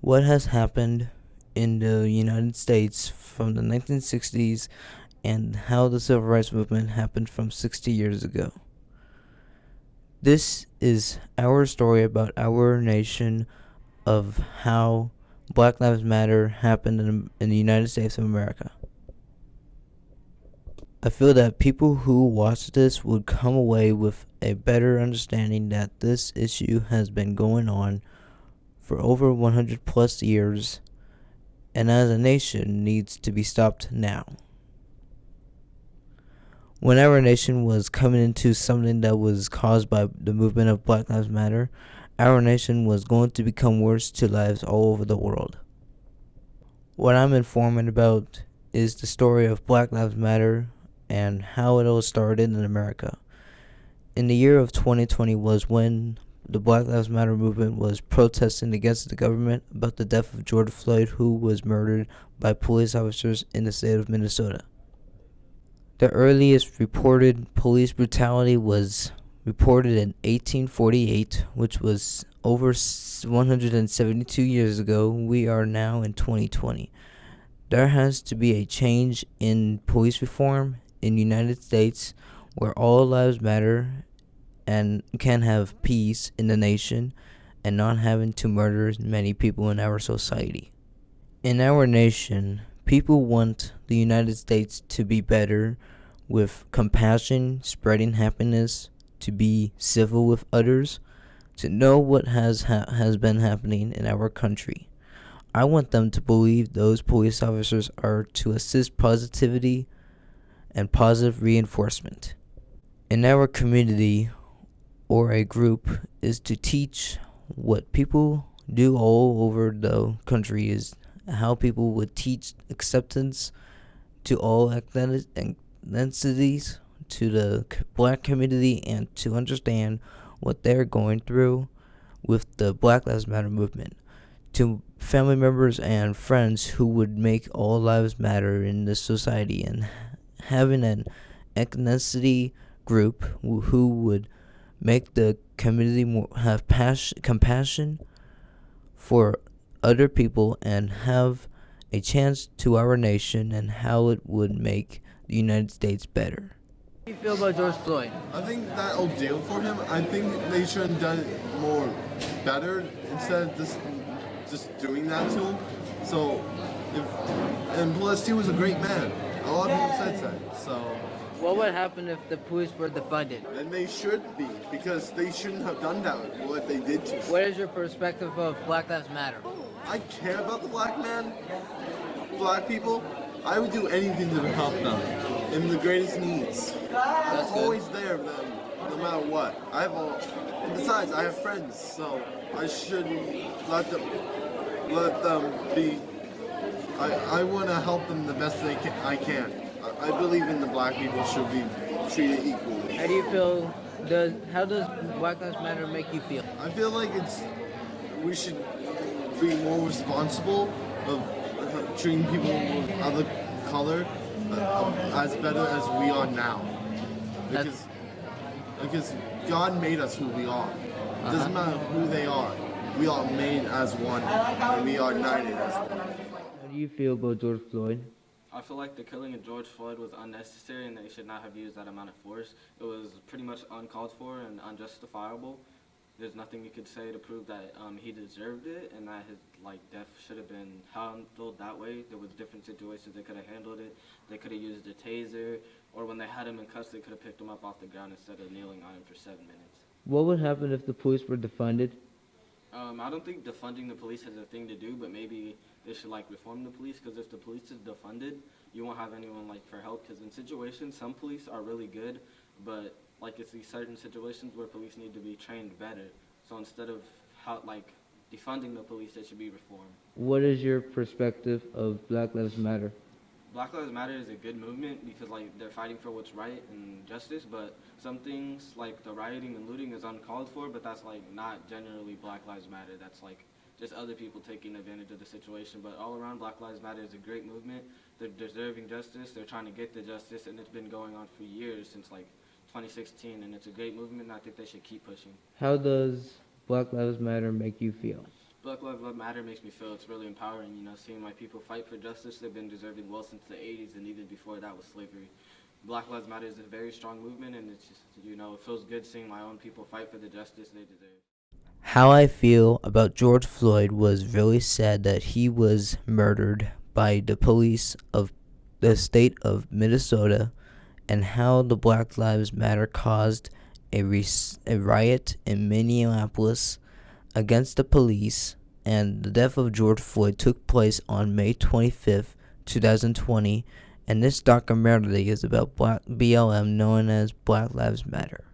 What has happened in the United States from the 1960s and how the civil rights movement happened from 60 years ago. This is our story about our nation of how Black Lives Matter happened in the United States of America. I feel that people who watch this would come away with a better understanding that this issue has been going on for over 100 plus years and as a nation needs to be stopped now. When our nation was coming into something that was caused by the movement of Black Lives Matter, our nation was going to become worse to lives all over the world. What I'm informing about is the story of Black Lives Matter and how it all started in America. In the year of 2020 was when the Black Lives Matter movement was protesting against the government about the death of George Floyd, who was murdered by police officers in the state of Minnesota. The earliest reported police brutality was reported in 1848, which was over 172 years ago. We are now in 2020. There has to be a change in police reform in the United States where all lives matter and can have peace in the nation and not having to murder many people in our society. In our nation, people want the United States to be better with compassion, spreading happiness, to be civil with others, to know what has been happening in our country. I want them to believe those police officers are to assist positivity and positive reinforcement. In our community or a group is to teach what people do all over the country is how people would teach acceptance to all ethnicities, to the black community, and to understand what they're going through with the Black Lives Matter movement. To family members and friends who would make all lives matter in this society, and having an ethnicity group who would make the community more have compassion for other people and have a chance to our nation and how it would make the United States better. How do you feel about George Floyd? I think that'll deal for him. I think they should have done it more better instead of just doing that to him. So, and plus he was a great man. A lot of people said that. So. What would happen if the police were defunded? And they should be, because they shouldn't have done that, what they did to him. What is your perspective of Black Lives Matter? I care about the black people. I would do anything to help them in the greatest needs. That's I'm good. always there for them, no matter what. And besides, I have friends, so I shouldn't let them be. I want to help them the best I can. I believe in the black people should be treated equally. How do you feel? How does Black Lives Matter make you feel? I feel like we should be more responsible of treating people with other color as better as we are now. Because God made us who we are. It doesn't matter who they are. We are made as one, and we are united as one. How do you feel about George Floyd? I feel like the killing of George Floyd was unnecessary and they should not have used that amount of force. It was pretty much uncalled for and unjustifiable. There's nothing you could say to prove that he deserved it and that his death should have been handled that way. There was different situations they could have handled it. They could have used a taser, or when they had him in custody, they could have picked him up off the ground instead of kneeling on him for 7 minutes. What would happen if the police were defunded? I don't think defunding the police has a thing to do, but maybe they should reform the police, because if the police is defunded, you won't have anyone for help, because in situations, some police are really good, but it's these certain situations where police need to be trained better. So instead of defunding the police, they should be reformed. What is your perspective of Black Lives Matter? Black Lives Matter is a good movement because they're fighting for what's right and justice, but some things like the rioting and looting is uncalled for, but that's not generally Black Lives Matter. That's just other people taking advantage of the situation. But all around, Black Lives Matter is a great movement. They're deserving justice. They're trying to get the justice, and it's been going on for years, since 2016, and it's a great movement, and I think they should keep pushing. How does Black Lives Matter make you feel? Black Lives Matter makes me feel it's really empowering, seeing my people fight for justice. They've been deserving well since the 80s, and even before that was slavery. Black Lives Matter is a very strong movement, and it's just, it feels good seeing my own people fight for the justice they deserve. How I feel about George Floyd was really sad that he was murdered by the police of the state of Minnesota, and how the Black Lives Matter caused a riot in Minneapolis against the police, and the death of George Floyd took place on May 25th, 2020, and this documentary is about BLM known as Black Lives Matter.